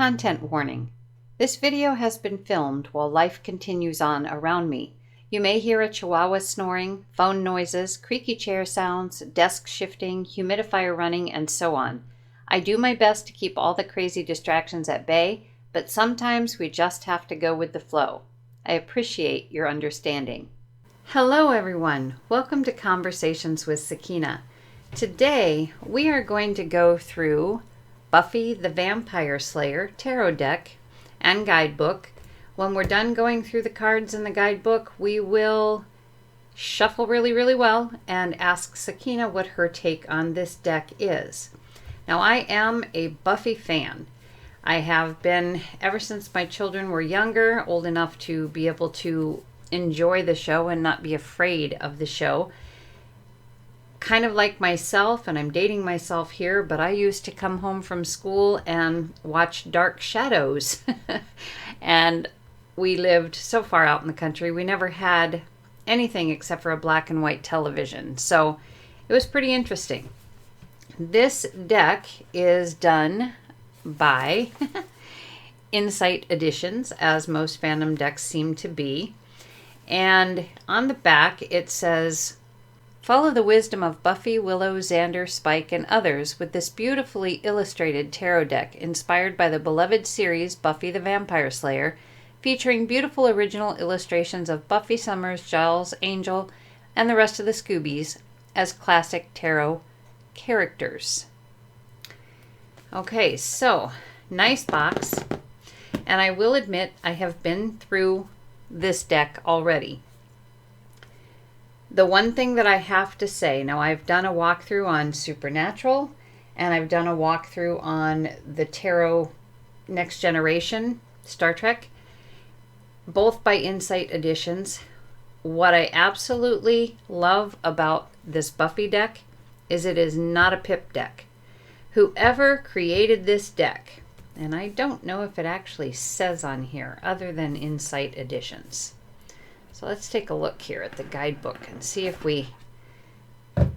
Content warning. This video has been filmed while life continues on around me. You may hear a chihuahua snoring, phone noises, creaky chair sounds, desk shifting, humidifier running, and so on. I do my best to keep all the crazy distractions at bay, but sometimes we just have to go with the flow. I appreciate your understanding. Hello everyone, welcome to Conversations with Sakeina. Today we are going to go through Buffy the Vampire Slayer tarot deck and guidebook. When we're done going through the cards in the guidebook, we will shuffle really well and ask Sakeina what her take on this deck is. Now, I am a Buffy fan. I have been ever since my children were younger, old enough to be able to enjoy the show and not be afraid of the show. Kind of like myself, and I'm dating myself here, but I used to come home from school and watch Dark Shadows. And we lived so far out in the country, we never had anything except for a black and white television. So it was pretty interesting. This deck is done by Insight Editions, as most fandom decks seem to be. And on the back it says, "Follow the wisdom of Buffy, Willow, Xander, Spike, and others with this beautifully illustrated tarot deck inspired by the beloved series Buffy the Vampire Slayer, featuring beautiful original illustrations of Buffy Summers, Giles, Angel, and the rest of the Scoobies as classic tarot characters." Okay, so nice box. And I will admit I have been through this deck already. The one thing that I have to say, now I've done a walkthrough on Supernatural, and I've done a walkthrough on the Tarot Next Generation, Star Trek, both by Insight Editions. What I absolutely love about this Buffy deck is it is not a pip deck. Whoever created this deck, and I don't know if it actually says on here other than Insight Editions. So let's take a look here at the guidebook and see if we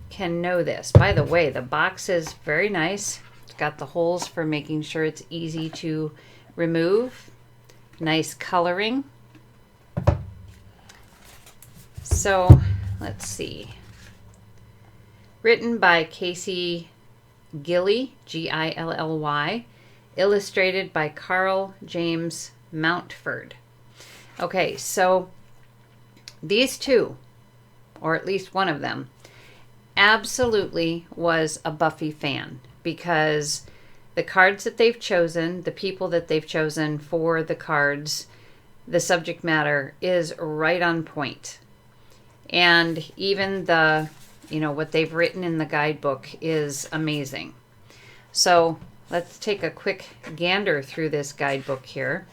can know this. By the way, the box is very nice. It's got the holes for making sure it's easy to remove. Nice coloring. So let's see. Written by Casey Gilly, Gilly. Illustrated by Karl James Mountford. Okay, so these two, or at least one of them, absolutely was a Buffy fan, because the cards that they've chosen, the people that they've chosen for the cards, the subject matter is right on point. And even the, what they've written in the guidebook is amazing. So let's take a quick gander through this guidebook here.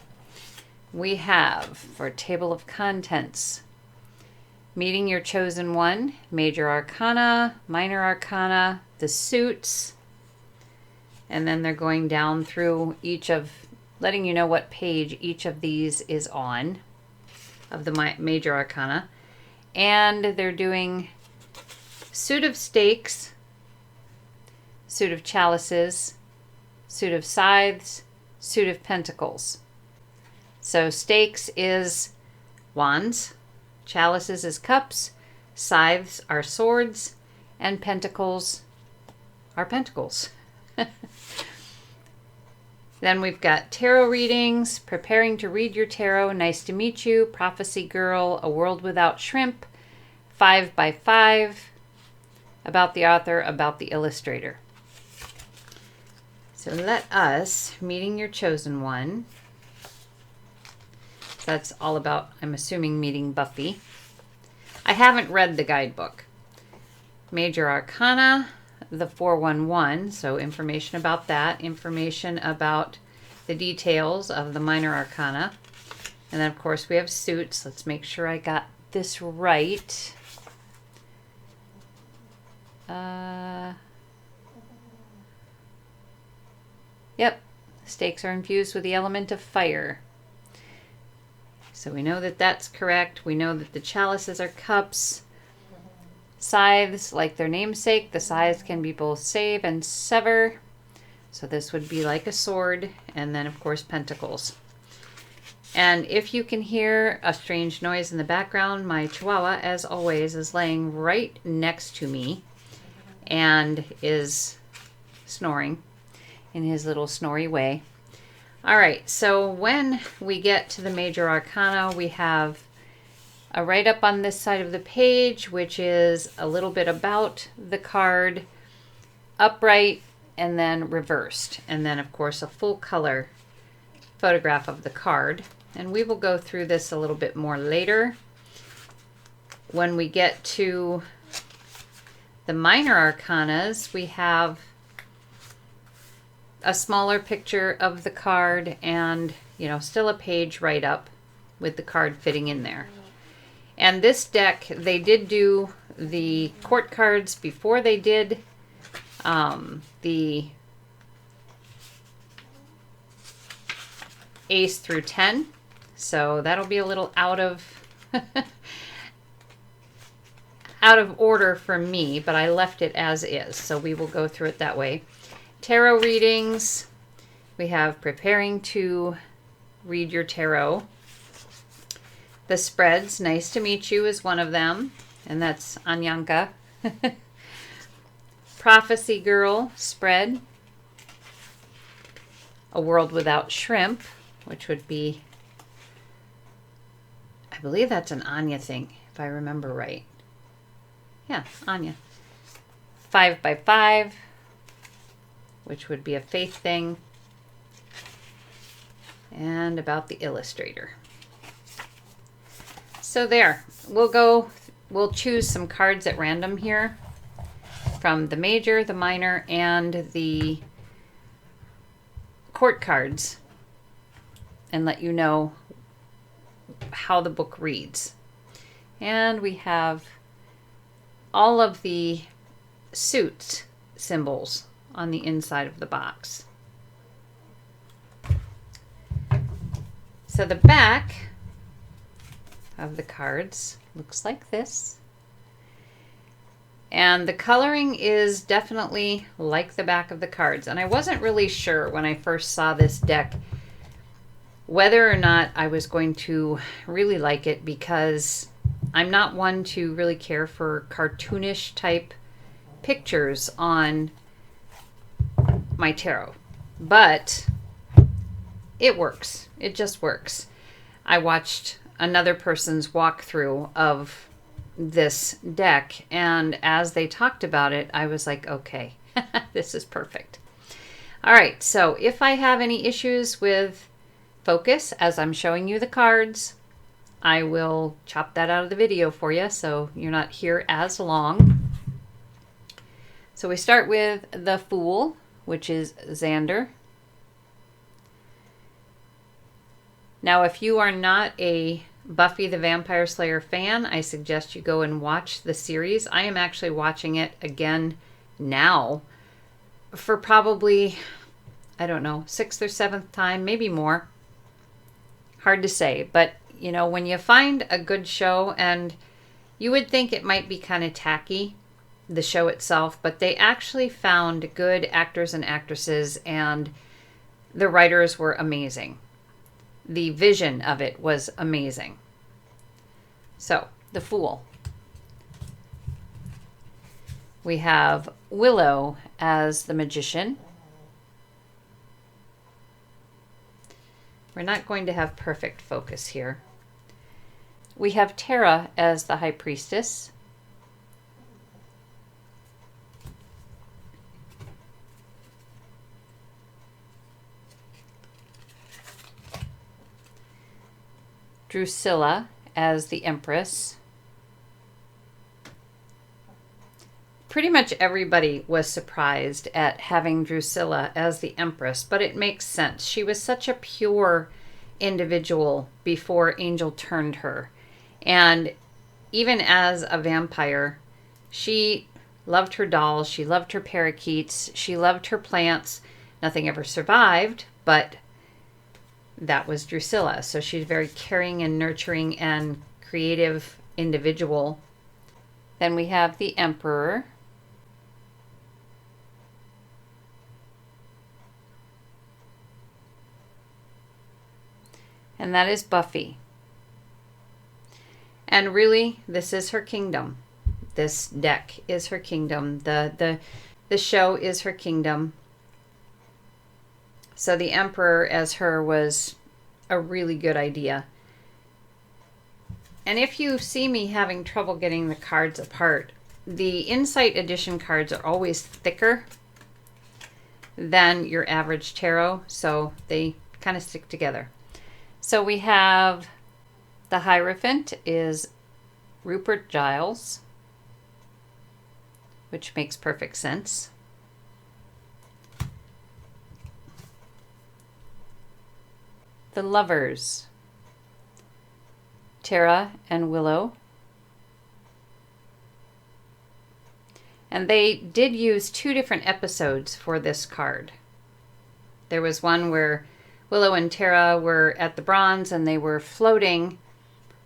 We have, for table of contents, meeting your chosen one, Major Arcana, Minor Arcana, the suits, and then they're going down through each of, letting you know what page each of these is on, of the Major Arcana. And they're doing suit of stakes, suit of chalices, suit of scythes, suit of pentacles. So stakes is wands, chalices is cups, scythes are swords, and pentacles are pentacles. Then we've got tarot readings, preparing to read your tarot, nice to meet you, prophecy girl, a world without shrimp, 5 by 5, about the author, about the illustrator. So let us, meeting your chosen one. That's all about, I'm assuming, meeting Buffy. I haven't read the guidebook. Major Arcana, the 411, so information about that, information about the details of the Minor Arcana. And then, of course, we have suits. Let's make sure I got this right. Yep, stakes are infused with the element of fire. So we know that that's correct. We know that the chalices are cups. Scythes, like their namesake, the scythes can be both save and sever. So this would be like a sword, and then of course Pentacles. And if you can hear a strange noise in the background, my Chihuahua, as always, is laying right next to me and is snoring in his little snory way. All right, so when we get to the Major Arcana, we have a write-up on this side of the page, which is a little bit about the card, upright, and then reversed. And then, of course, a full color photograph of the card. And we will go through this a little bit more later. When we get to the Minor Arcanas, we have a smaller picture of the card and, you know, still a page write-up with the card fitting in there. And this deck, they did do the court cards before they did the Ace through 10. So that'll be a little out of out of order for me, but I left it as is. So we will go through it that way. Tarot readings. We have preparing to read your tarot. The spreads, nice to meet you, is one of them. And that's Anyanka. Prophecy Girl spread. A World Without Shrimp, which would be, I believe that's an Anya thing, if I remember right. Yeah, Anya. 5x5, which would be a faith thing. And about the illustrator. So there, we'll choose some cards at random here from the Major, the Minor, and the court cards, and let you know how the book reads. And we have all of the suit symbols on the inside of the box. So the back of the cards looks like this. And the coloring is definitely like the back of the cards. And I wasn't really sure when I first saw this deck whether or not I was going to really like it, because I'm not one to really care for cartoonish type pictures on my tarot. But it works. It just works. I watched another person's walkthrough of this deck, and as they talked about it, I was like, okay, this is perfect. All right, so if I have any issues with focus as I'm showing you the cards, I will chop that out of the video for you so you're not here as long. So we start with the Fool, which is Xander. Now, if you are not a Buffy the Vampire Slayer fan, I suggest you go and watch the series. I am actually watching it again now for probably, I don't know, 6th or 7th time, maybe more. Hard to say, but you know, when you find a good show, and you would think it might be kind of tacky, the show itself, but they actually found good actors and actresses, and the writers were amazing. The vision of it was amazing. So, the Fool. We have Willow as the Magician. We're not going to have perfect focus here. We have Tara as the High Priestess. Drusilla as the Empress. Pretty much everybody was surprised at having Drusilla as the Empress, but it makes sense. She was such a pure individual before Angel turned her. And even as a vampire, she loved her dolls, she loved her parakeets, she loved her plants. Nothing ever survived, but that was Drusilla. So she's a very caring and nurturing and creative individual. Then we have the Emperor. and that is Buffy. And really, this is her kingdom. This deck is her kingdom. The show is her kingdom. So the Emperor as her was a really good idea. And if you see me having trouble getting the cards apart, the Insight Edition cards are always thicker than your average tarot, so they kind of stick together. So we have the Hierophant is Rupert Giles, which makes perfect sense. The Lovers, Tara and Willow. And they did use 2 different episodes for this card. There was one where Willow and Tara were at the bronze and they were floating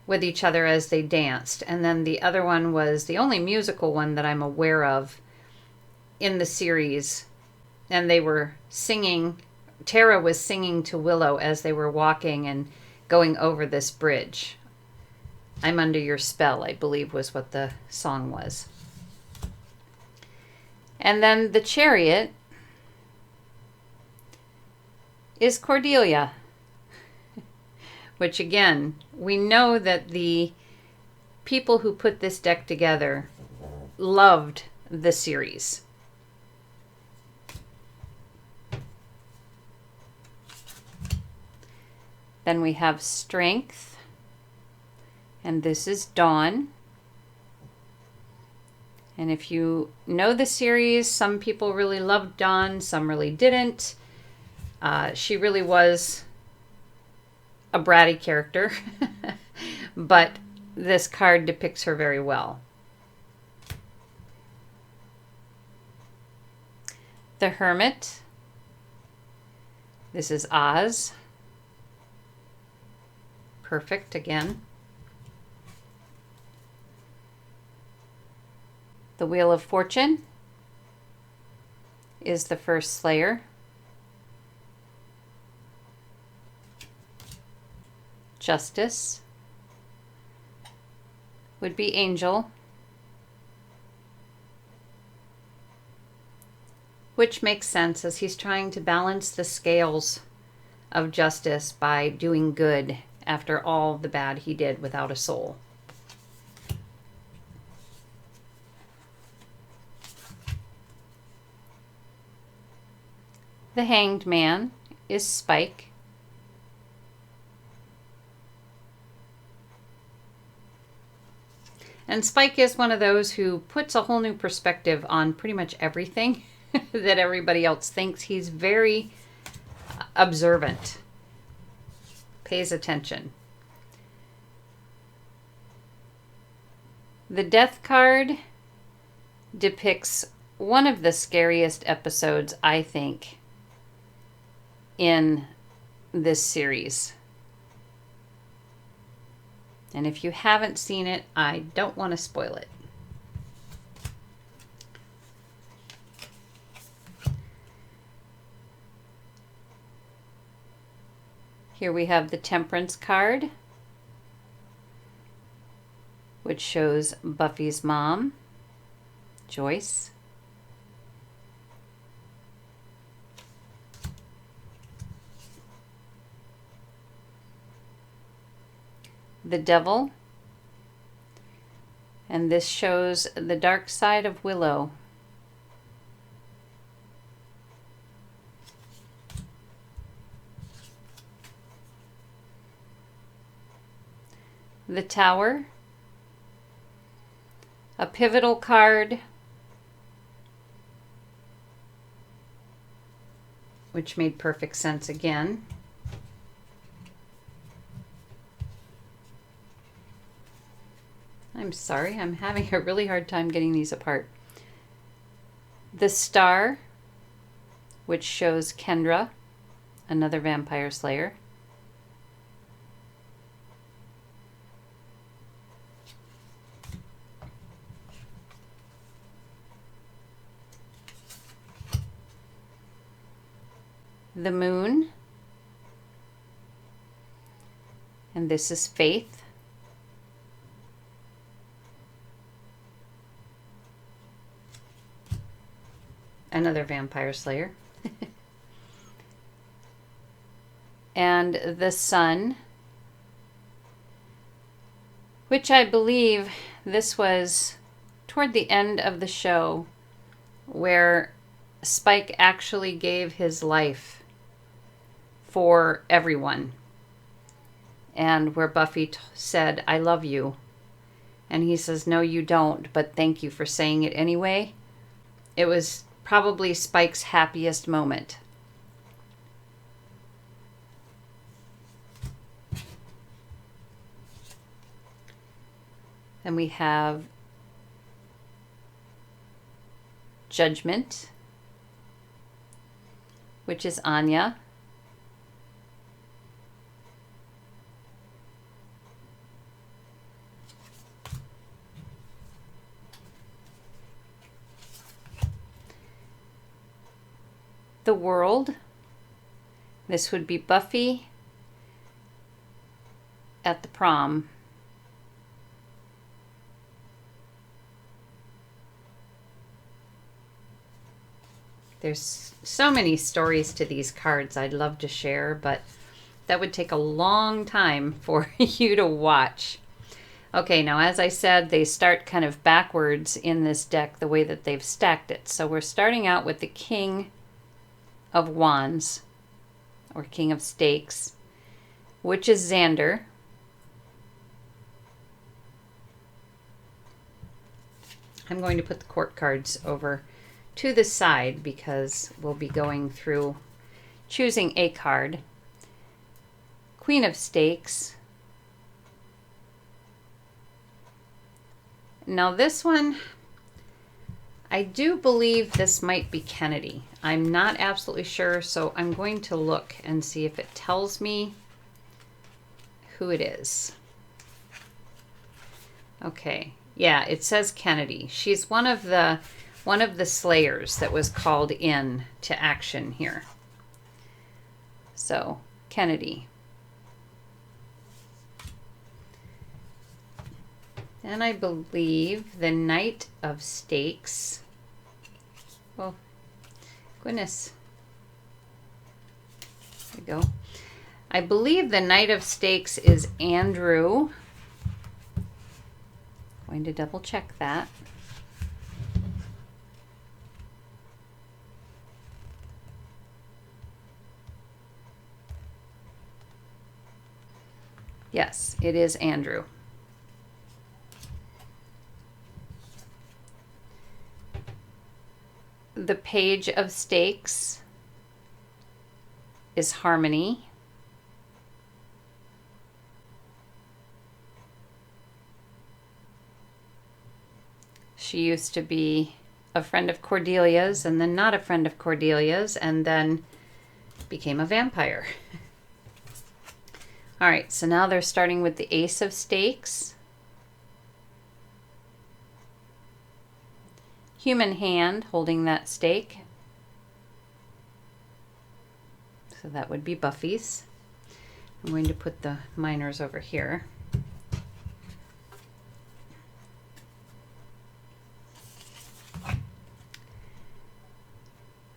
with each other as they danced. And then the other one was the only musical one that I'm aware of in the series. And they were singing, Tara was singing to Willow as they were walking and going over this bridge. I'm Under Your Spell, I believe was what the song was. And then the Chariot is Cordelia, which again, we know that the people who put this deck together loved the series. Then we have Strength, and this is Dawn. And if you know the series, some people really loved Dawn, some really didn't. She really was a bratty character, but this card depicts her very well. The Hermit. This is Oz. Perfect again. The Wheel of Fortune is the first Slayer. Justice would be Angel, which makes sense as he's trying to balance the scales of justice by doing good after all the bad he did without a soul. The Hanged Man is Spike. And Spike is one of those who puts a whole new perspective on pretty much everything that everybody else thinks. He's very observant, pays attention. The Death card depicts one of the scariest episodes, I think, in this series. And if you haven't seen it, I don't want to spoil it. Here we have the Temperance card, which shows Buffy's mom, Joyce. The Devil, and this shows the dark side of Willow. The Tower, a pivotal card, which made perfect sense again. I'm sorry, I'm having a really hard time getting these apart. The Star, which shows Kendra, another vampire slayer. The Moon, And this is Faith. Another Vampire Slayer. And the Sun, which I believe this was toward the end of the show where Spike actually gave his life for everyone, and where Buffy said, "I love you," and he says, "No, you don't, but thank you for saying it anyway." It was probably Spike's happiest moment. Then we have Judgment, which is Anya. The World. This would be Buffy at the prom. There's so many stories to these cards I'd love to share, but that would take a long time for you to watch. Okay, now as I said, they start kind of backwards in this deck, the way that they've stacked it. So we're starting out with the King of Wands, or King of Stakes, which is Xander. I'm going to put the court cards over to the side because we'll be going through choosing a card. Queen of Stakes. Now this one, I do believe this might be Kennedy. I'm not absolutely sure, so I'm going to look and see if it tells me who it is. Okay, yeah, it says Kennedy. She's one of the Slayers that was called in to action here. So, Kennedy. And I believe the Knight of Stakes. Oh, goodness. There we go. I believe the Knight of Stakes is Andrew. Going to double check that. Yes, it is Andrew. The Page of Stakes is Harmony. She used to be a friend of Cordelia's and then not a friend of Cordelia's and then became a vampire. All right, so now they're starting with the Ace of Stakes. Human hand holding that stake. So that would be Buffy's. I'm going to put the minors over here.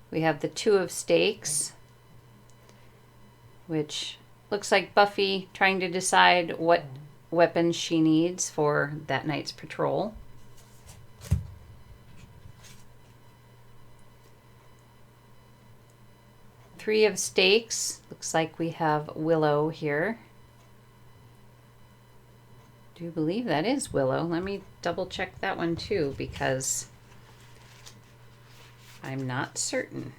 We have the Two of Stakes, which looks like Buffy trying to decide what weapons she needs for that night's patrol. Three of Stakes. Looks like we have Willow here. Do you believe that is Willow? Let me double check that one too, because I'm not certain.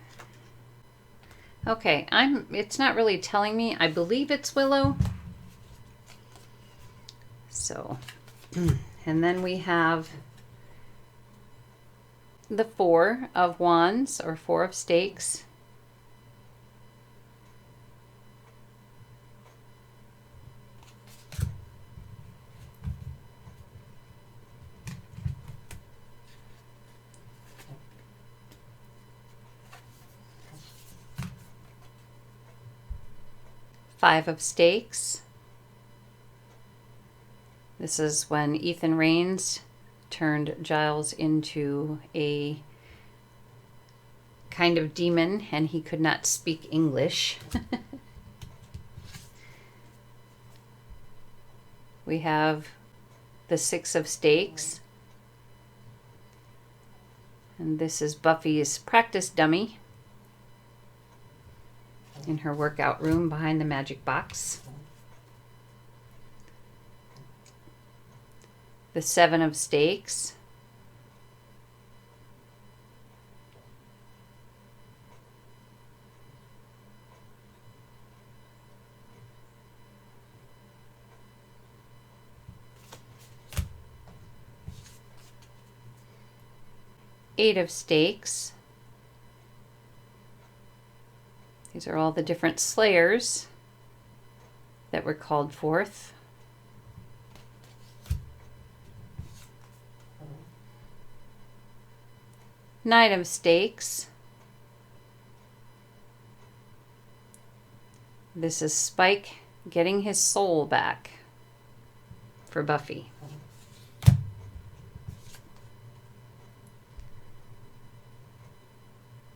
Okay, it's not really telling me. I believe it's Willow. So, and then we have the Four of Wands, or Four of Stakes. Five of Stakes. This is when Ethan Rains turned Giles into a kind of demon and he could not speak English. We have the Six of Stakes. And this is Buffy's practice dummy in her workout room behind the magic box. The Seven of Stakes. Eight of Stakes. These are all the different slayers that were called forth. Nine of Stakes. This is Spike getting his soul back for Buffy.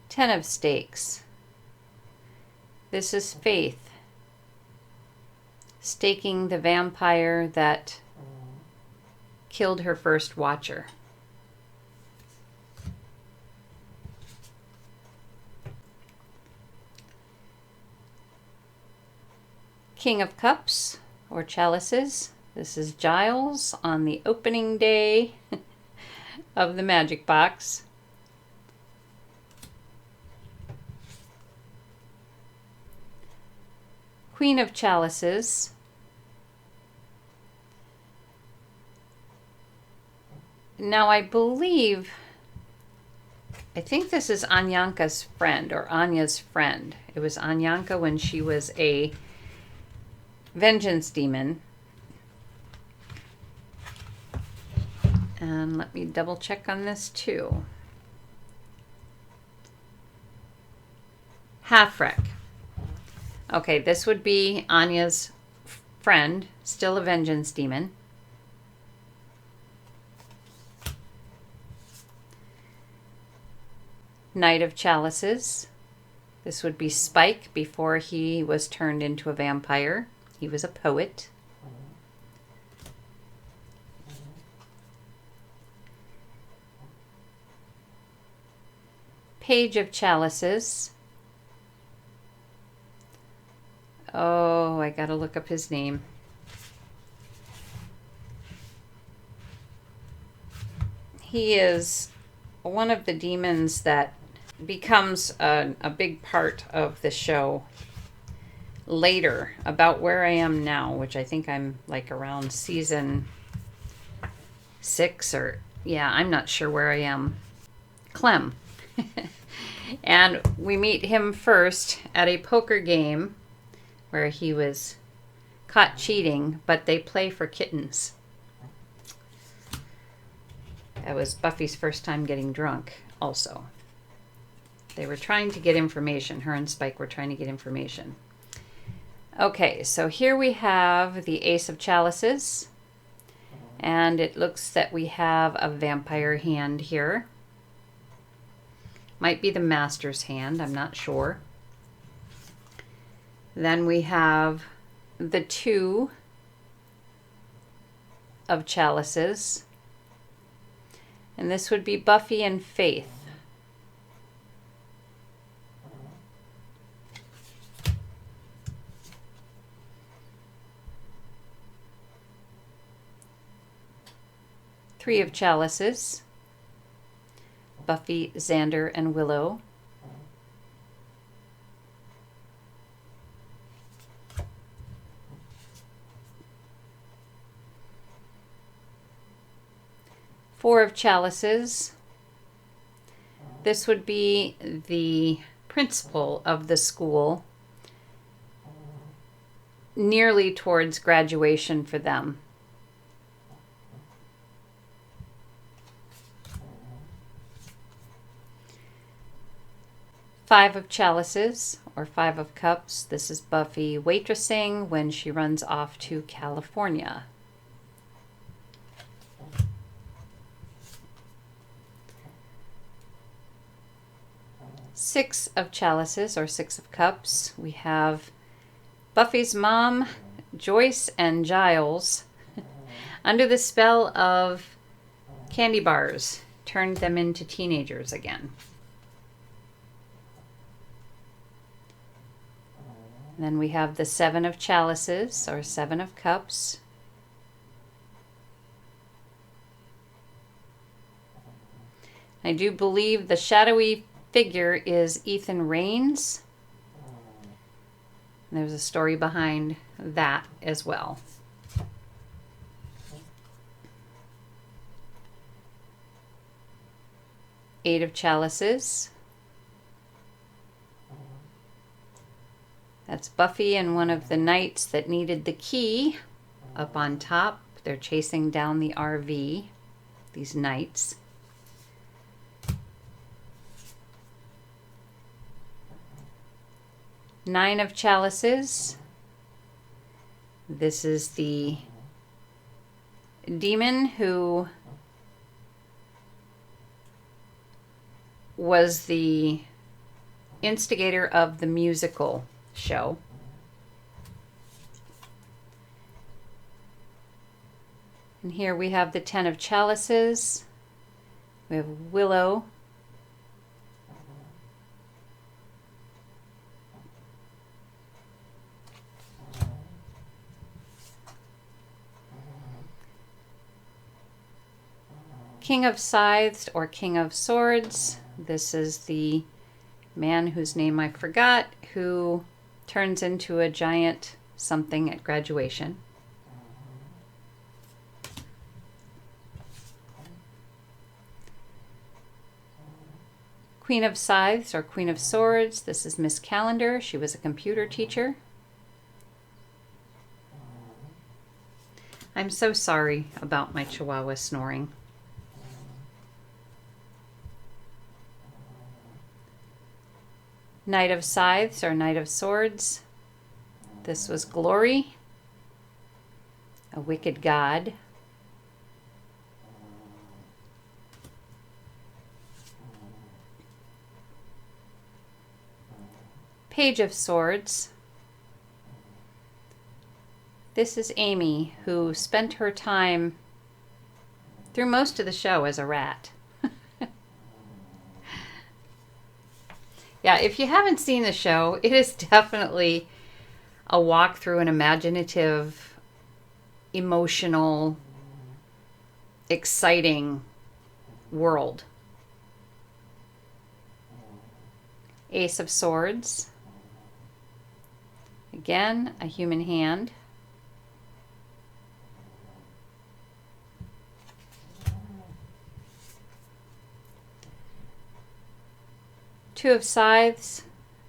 Ten of Stakes. This is Faith staking the vampire that killed her first watcher. King of Cups or Chalices. This is Giles on the opening day of the magic box. Queen of Chalices. Now I think this is Anyanka's friend or Anya's friend. It was Anyanka when she was a vengeance demon. And let me double check on this too. Halfrek. Okay, this would be Anya's friend, still a vengeance demon. Knight of Chalices. This would be Spike before he was turned into a vampire. He was a poet. Page of Chalices. Oh, I gotta look up his name. He is one of the demons that becomes a big part of the show later, about where I am now, which I think I'm like around season 6 or, yeah, I'm not sure where I am. Clem. And we meet him first at a poker game where he was caught cheating, but they play for kittens. That was Buffy's first time getting drunk also. They were trying to get information. Her and Spike were trying to get information. Okay, so here we have the Ace of Chalices. And it looks that we have a vampire hand here. Might be the Master's hand, I'm not sure. Then we have the Two of Chalices. And this would be Buffy and Faith. Three of Chalices. Buffy, Xander, and Willow. Four of Chalices. This would be the principal of the school, nearly towards graduation for them. Five of Chalices, or Five of Cups. This is Buffy waitressing when she runs off to California. Six of Chalices, or Six of Cups. We have Buffy's mom, Joyce, and Giles under the spell of candy bars, turned them into teenagers again. Then we have the Seven of Chalices, or Seven of Cups. I do believe the shadowy figure is Ethan Raines. There's a story behind that as well. Eight of Chalices. That's Buffy and one of the knights that needed the key up on top. They're chasing down the RV, these knights. Nine of Chalices. This is the demon who was the instigator of the musical show. And here we have the Ten of Chalices. We have Willow. King of Scythes, or King of Swords. This is the man whose name I forgot, who turns into a giant something at graduation. Queen of Scythes, or Queen of Swords. This is Miss Calendar. She was a computer teacher. I'm so sorry about my Chihuahua snoring. Knight of Scythes, or Knight of Swords. This was Glory, a wicked god. Page of Swords. This is Amy, who spent her time through most of the show as a rat. Yeah, if you haven't seen the show, it is definitely a walk through an imaginative, emotional, exciting world. Ace of Swords. Again, a human hand. Two of Scythes,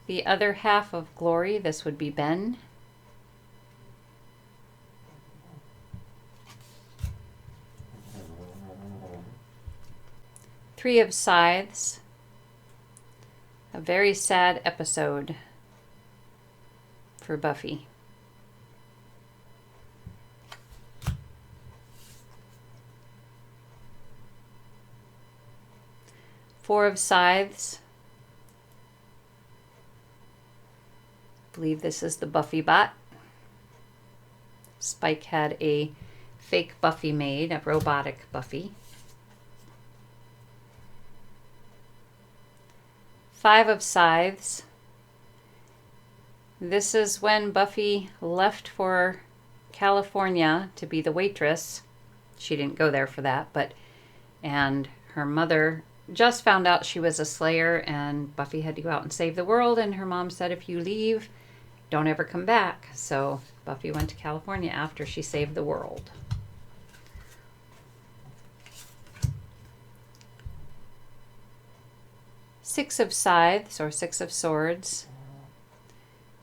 the other half of Glory. This would be Ben. Three of Scythes, a very sad episode for Buffy. Four of Scythes. I believe this is the Buffy bot. Spike had a fake Buffy made, a robotic Buffy. Five of Scythes. This is when Buffy left for California to be the waitress. She didn't go there for that, and her mother just found out she was a Slayer, and Buffy had to go out and save the world, and her mom said, if you leave, don't ever come back. So Buffy went to California after she saved the world. Six of Scythes, or Six of Swords.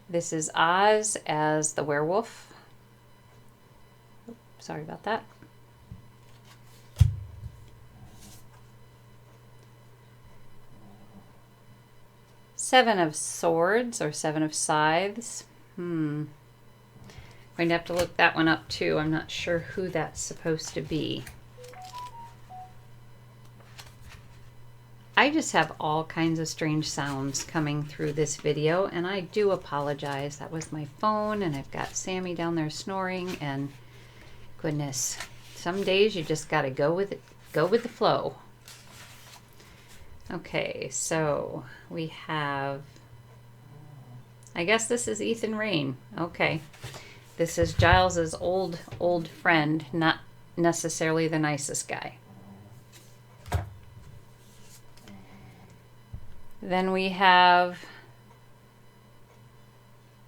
This is Oz as the werewolf. Sorry about that. Seven of Swords, or Seven of Scythes. I'm going to have to look that one up too. I'm not sure who that's supposed to be. I just have all kinds of strange sounds coming through this video, and I do apologize. That was my phone, and I've got Sammy down there snoring, and goodness, some days you just got to go with it, go with the flow. Okay, so we have, I guess this is Ethan Rain. Okay, this is Giles's old friend, not necessarily the nicest guy. Then we have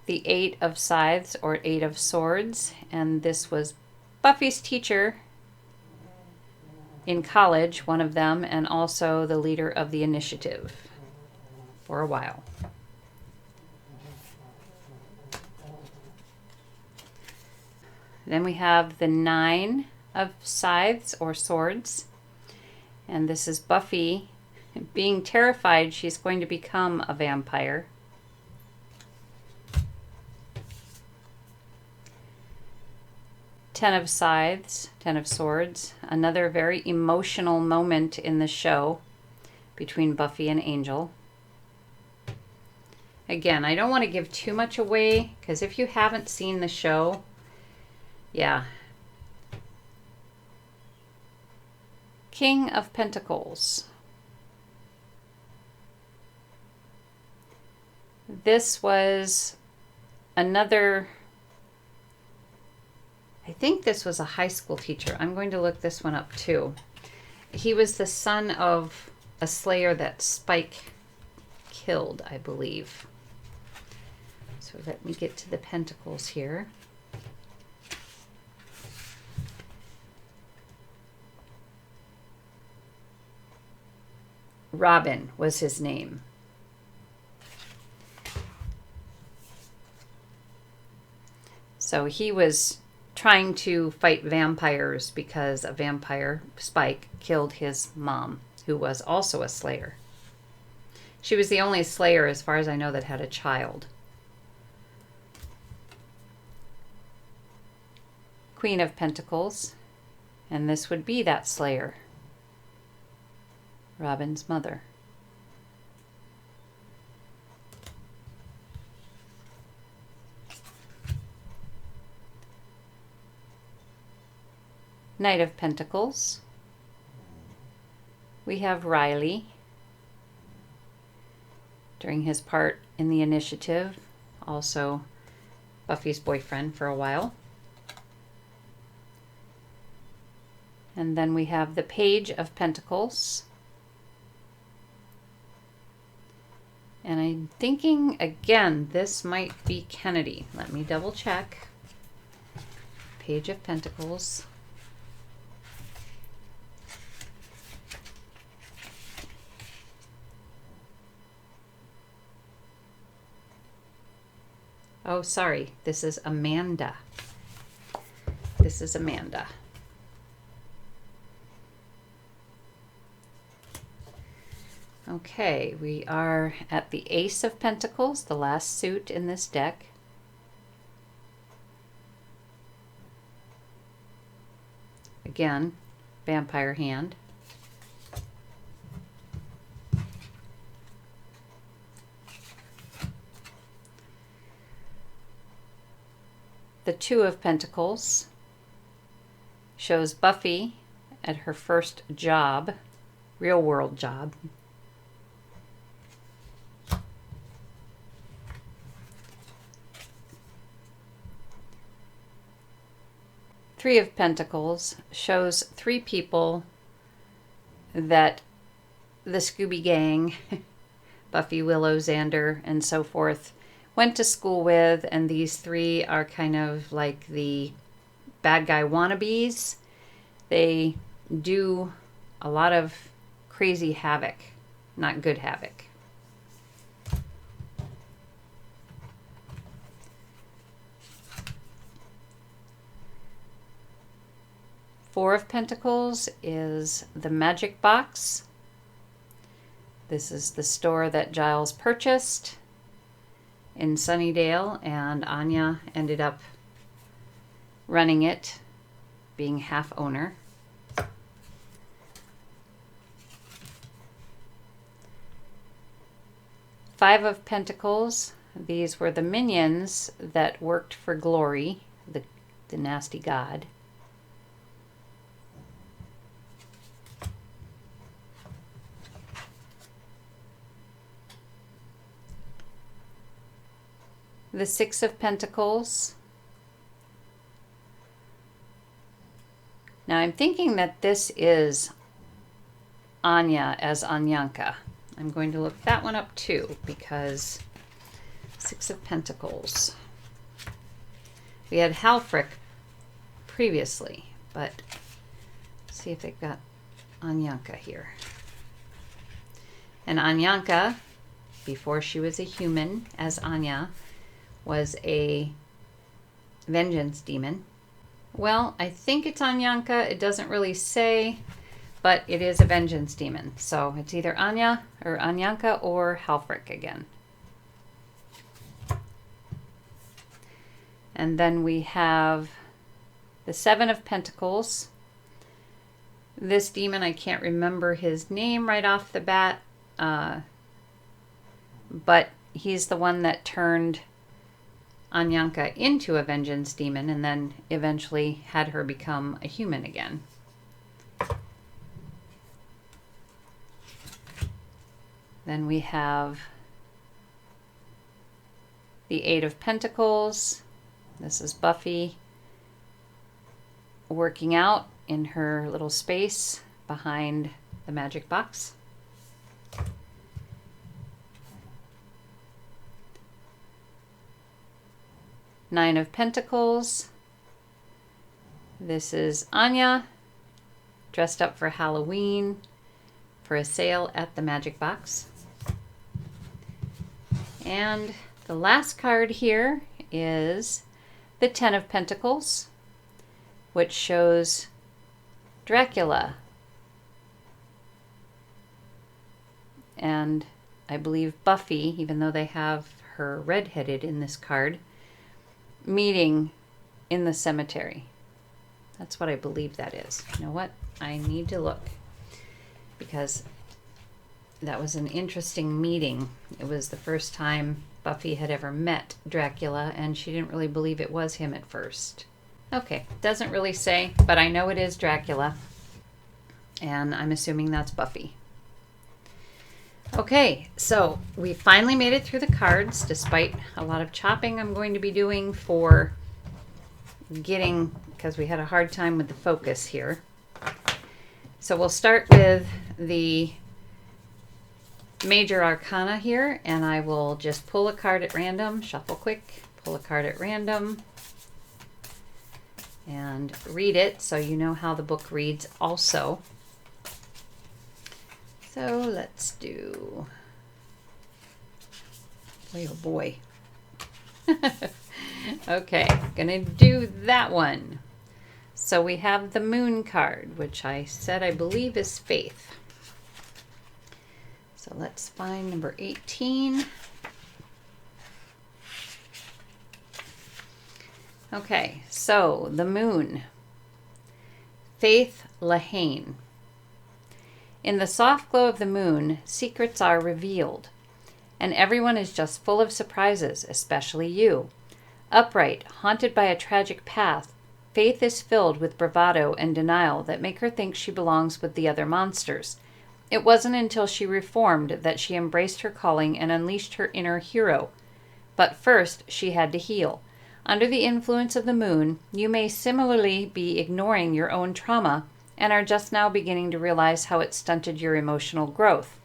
the 8 of Scythes, or 8 of Swords, and this was Buffy's teacher in college, one of them, and also the leader of the initiative for a while. Then we have the 9 of Scythes, or Swords, and this is Buffy being terrified she's going to become a vampire. Ten of Scythes, 10 of Swords, another very emotional moment in the show between Buffy and Angel. Again, I don't want to give too much away, because if you haven't seen the show, yeah. King of Pentacles. This was another, I think this was a high school teacher. I'm going to look this one up too. He was the son of a Slayer that Spike killed, I believe. So let me get to the Pentacles here. Robin was his name. So he was trying to fight vampires because a vampire, Spike, killed his mom, who was also a Slayer. She was the only Slayer, as far as I know, that had a child. Queen of Pentacles, and this would be that Slayer, Robin's mother. Knight of Pentacles. We have Riley during his part in the initiative, also Buffy's boyfriend for a while. And then we have the Page of Pentacles. And I'm thinking, again, this might be Kennedy. Let me double check. Page of Pentacles. Oh, sorry. This is Amanda. This is Amanda. Okay, we are at the Ace of Pentacles, the last suit in this deck. Again, vampire hand. The Two of Pentacles shows Buffy at her first job, real world job. Three of Pentacles shows 3 people that the Scooby Gang, Buffy, Willow, Xander, and so forth, went to school with, and these 3 are kind of like the bad guy wannabes. They do a lot of crazy havoc, not good havoc. Four of Pentacles is the magic box. This is the store that Giles purchased in Sunnydale, and Anya ended up running it, being half owner. Five of Pentacles. These were the minions that worked for Glory, the nasty god. The Six of Pentacles. Now I'm thinking that this is Anya as Anyanka. I'm going to look that one up too, because Six of Pentacles. We had Halfric previously, but let's see if they've got Anyanka here. And Anyanka, before she was a human as Anya, was a vengeance demon. Well, I think it's Anyanka. It doesn't really say, but it is a vengeance demon. So it's either Anya or Anyanka or Halfric again. And then we have the Seven of Pentacles. This demon, I can't remember his name right off the bat, but he's the one that turned Anyanka into a vengeance demon and then eventually had her become a human again. Then we have the Eight of Pentacles. This is Buffy working out in her little space behind the magic box. Nine of Pentacles. This is Anya, dressed up for Halloween for a sale at the magic box. And the last card here is the Ten of Pentacles, which shows Dracula. And I believe Buffy, even though they have her redheaded in this card, meeting in the cemetery. That's what I believe that is. You know what? I need to look, because that was an interesting meeting. It was the first time Buffy had ever met Dracula, and she didn't really believe it was him at first. Okay, doesn't really say, but I know it is Dracula, and I'm assuming that's Buffy. Okay, so we finally made it through the cards, despite a lot of chopping I'm going to be doing for getting, because we had a hard time with the focus here. So we'll start with the Major Arcana here, and I will just pull a card at random, shuffle quick, pull a card at random, and read it so you know how the book reads also. So let's do, oh boy. Okay, gonna do that one. So we have the Moon card, which I said I believe is Faith. So let's find number 18. Okay, so the Moon. Faith Lahane. In the soft glow of the moon, secrets are revealed, and everyone is just full of surprises, especially you. Upright, haunted by a tragic past, Faith is filled with bravado and denial that make her think she belongs with the other monsters. It wasn't until she reformed that she embraced her calling and unleashed her inner hero. But first, she had to heal. Under the influence of the moon, you may similarly be ignoring your own trauma and are just now beginning to realize how it stunted your emotional growth.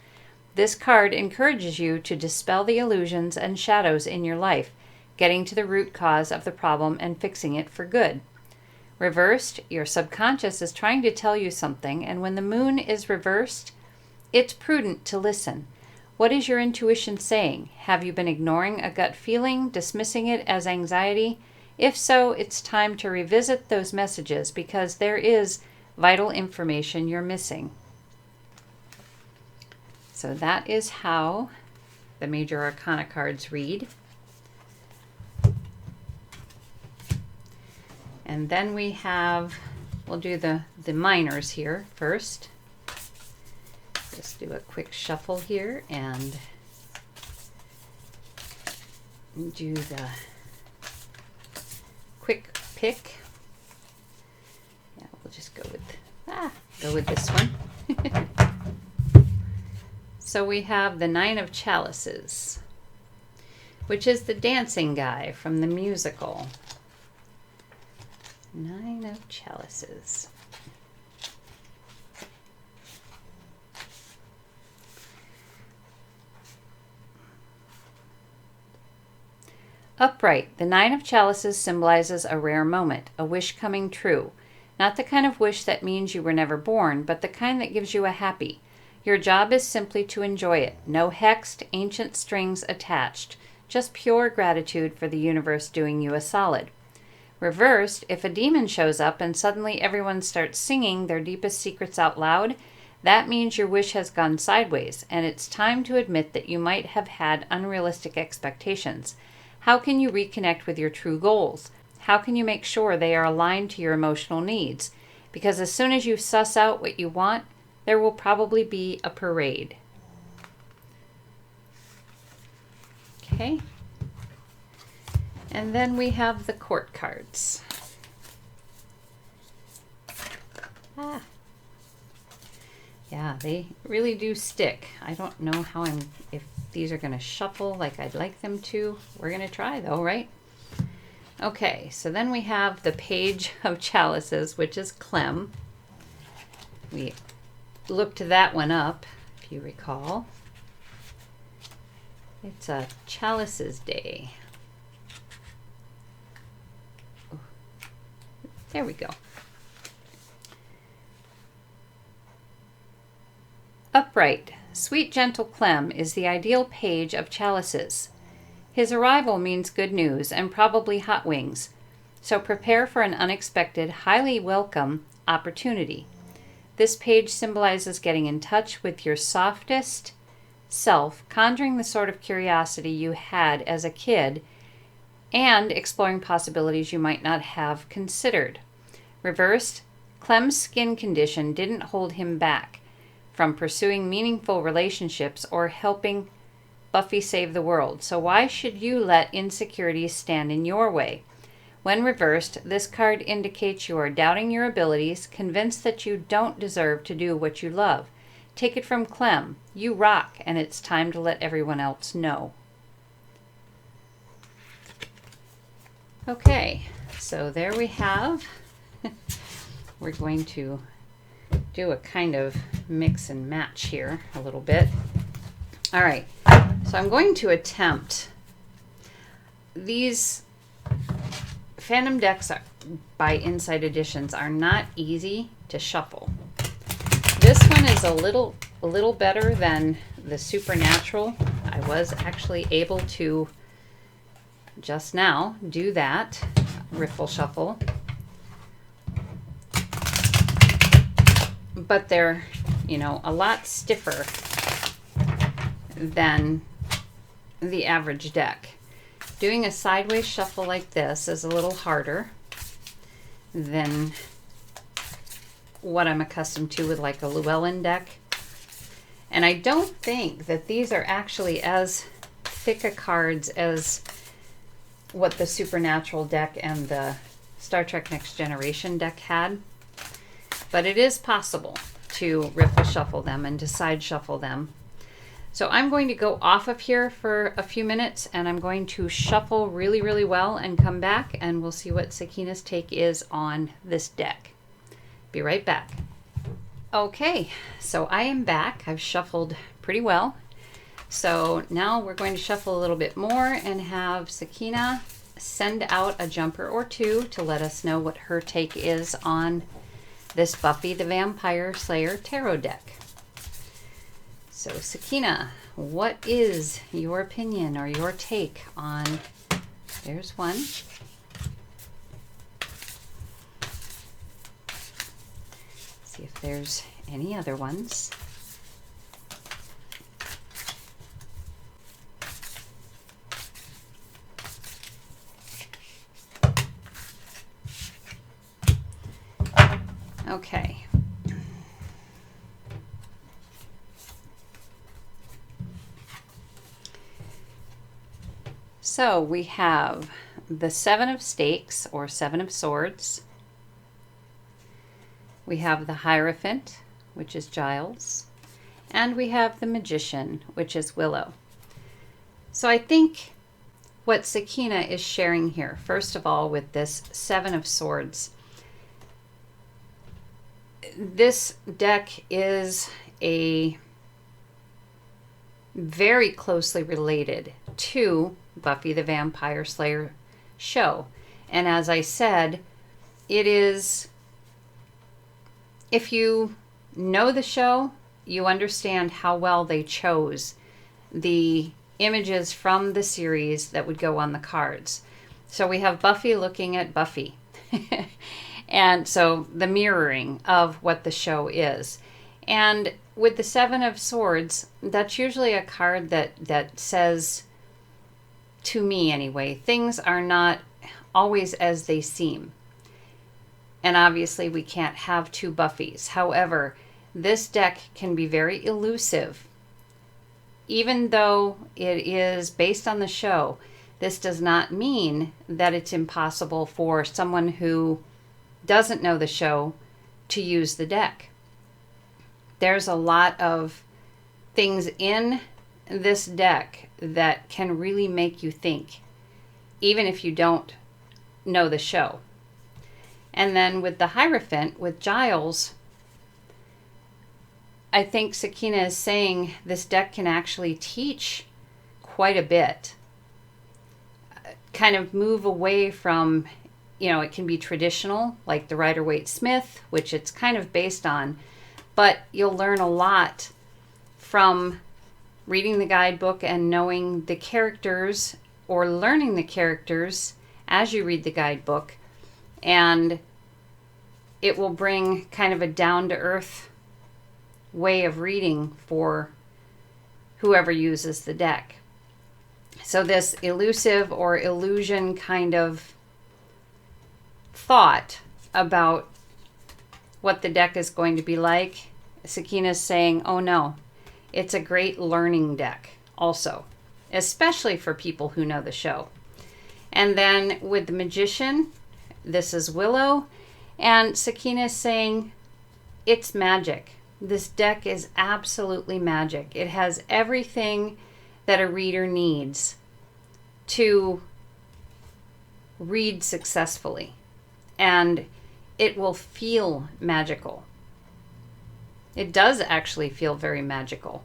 This card encourages you to dispel the illusions and shadows in your life, getting to the root cause of the problem and fixing it for good. Reversed, your subconscious is trying to tell you something, and when the moon is reversed, it's prudent to listen. What is your intuition saying? Have you been ignoring a gut feeling, dismissing it as anxiety? If so, it's time to revisit those messages, because there is vital information you're missing. So that is how the Major Arcana cards read. And then we have, we'll do the minors here first. Just do a quick shuffle here, and do the quick pick. Yeah, we'll just go with this one. So we have the Nine of Chalices, which is the dancing guy from the musical. Nine of Chalices. Upright, the Nine of Chalices symbolizes a rare moment, a wish coming true. Not the kind of wish that means you were never born, but the kind that gives you a happy. Your job is simply to enjoy it. No hexed, ancient strings attached. Just pure gratitude for the universe doing you a solid. Reversed, if a demon shows up and suddenly everyone starts singing their deepest secrets out loud, that means your wish has gone sideways, and it's time to admit that you might have had unrealistic expectations. How can you reconnect with your true goals? How can you make sure they are aligned to your emotional needs? Because as soon as you suss out what you want, there will probably be a parade. Okay. And then we have the court cards. Yeah, they really do stick. I don't know if these are going to shuffle like I'd like them to. We're going to try though, right? Okay, so then we have the Page of Chalices, which is Clem. We looked that one up, if you recall. It's a Chalices day. There we go. Upright, sweet gentle Clem is the ideal page of Chalices. His arrival means good news and probably hot wings, so prepare for an unexpected, highly welcome opportunity. This page symbolizes getting in touch with your softest self, conjuring the sort of curiosity you had as a kid, and exploring possibilities you might not have considered. Reversed, Clem's skin condition didn't hold him back from pursuing meaningful relationships or helping Buffy save the world. So why should you let insecurities stand in your way? When reversed, this card indicates you are doubting your abilities, convinced that you don't deserve to do what you love. Take it from Clem. You rock, and it's time to let everyone else know. Okay, so there we have. We're going to do a kind of mix and match here a little bit. All right, so I'm going to attempt these Phantom decks by Inside Editions are not easy to shuffle. This one is a little better than the Supernatural. I was actually able to just now do that riffle shuffle, but they're, a lot stiffer than the average deck. Doing a sideways shuffle like this is a little harder than what I'm accustomed to with like a Llewellyn deck. And I don't think that these are actually as thick a cards as what the Supernatural deck and the Star Trek Next Generation deck had. But it is possible to riffle shuffle them and to side shuffle them. So I'm going to go off of here for a few minutes, and I'm going to shuffle really, really well and come back, and we'll see what Sakeina's take is on this deck. Be right back. Okay, so I am back. I've shuffled pretty well. So now we're going to shuffle a little bit more and have Sakeina send out a jumper or two to let us know what her take is on this Buffy the Vampire Slayer tarot deck. So Sakeina, what is your opinion or your take on, there's one. See if there's any other ones. Okay. So we have the Seven of Stakes, or Seven of Swords. We have the Hierophant, which is Giles. And we have the Magician, which is Willow. So I think what Sakeina is sharing here, first of all, with this Seven of Swords, this deck is very closely related to Buffy the Vampire Slayer show. And as I said, it is, if you know the show, you understand how well they chose the images from the series that would go on the cards. So we have Buffy looking at Buffy. And so the mirroring of what the show is. And with the Seven of Swords, that's usually a card that says, to me anyway, things are not always as they seem. And obviously we can't have two Buffys. However, this deck can be very elusive. Even though it is based on the show, this does not mean that it's impossible for someone who doesn't know the show to use the deck. There's a lot of things in this deck that can really make you think, even if you don't know the show. And then with the Hierophant, with Giles, I think Sakeina is saying this deck can actually teach quite a bit. Kind of move away from, it can be traditional, like the Rider-Waite-Smith, which it's kind of based on, but you'll learn a lot from reading the guidebook and knowing the characters, or learning the characters as you read the guidebook, and it will bring kind of a down-to-earth way of reading for whoever uses the deck. So this elusive or illusion kind of thought about what the deck is going to be like, Sakeina's saying, oh no, it's a great learning deck also, especially for people who know the show. And then with the Magician, this is Willow, and Sakeina is saying it's magic. This deck is absolutely magic. It has everything that a reader needs to read successfully. And it will feel magical. It does actually feel very magical.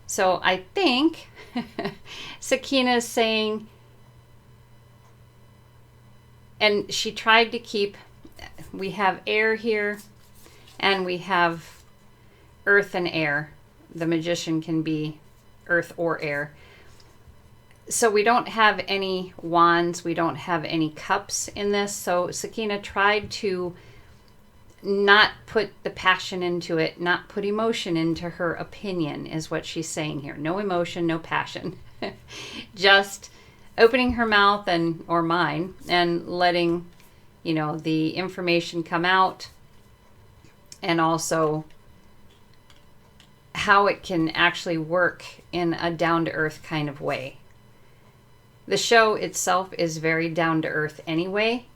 So I think Sakeina is saying, and she tried to keep, we have air here, and we have earth and air. The Magician can be earth or air. So we don't have any wands, we don't have any cups in this. So Sakeina tried to not put the passion into it, not put emotion into her opinion, is what she's saying here. No emotion, no passion. Just opening her mouth, and or mine, and letting the information come out, and also how it can actually work in a down-to-earth kind of way. The show itself is very down-to-earth anyway,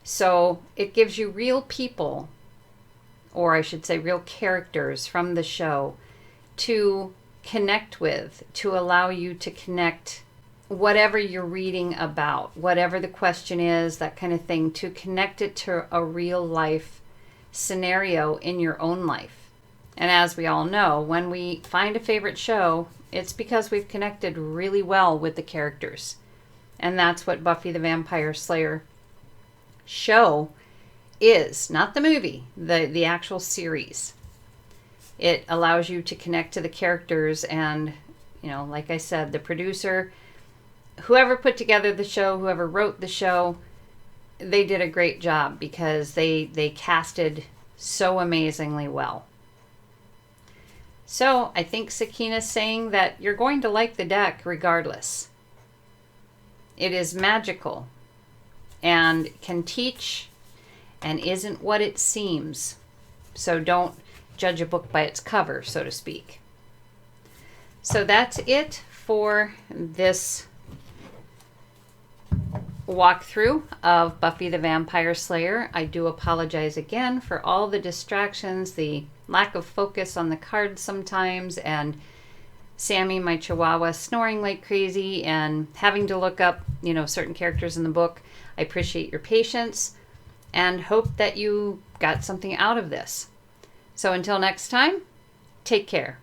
so it gives you real people, or I should say real characters from the show to connect with, to allow you to connect whatever you're reading about, whatever the question is, that kind of thing, to connect it to a real life scenario in your own life. And as we all know, when we find a favorite show, it's because we've connected really well with the characters. And that's what Buffy the Vampire Slayer show is, not the movie, the actual series. It allows you to connect to the characters, and like I said, the producer, whoever put together the show, whoever wrote the show, they did a great job because they casted so amazingly well. So I think Sakeina's saying that you're going to like the deck regardless. It is magical and can teach and isn't what it seems. So don't judge a book by its cover, so to speak. So that's it for this walkthrough of Buffy the Vampire Slayer. I do apologize again for all the distractions, the lack of focus on the cards sometimes, and Sammy, my chihuahua, snoring like crazy and having to look up, certain characters in the book. I appreciate your patience and hope that you got something out of this. So until next time, take care.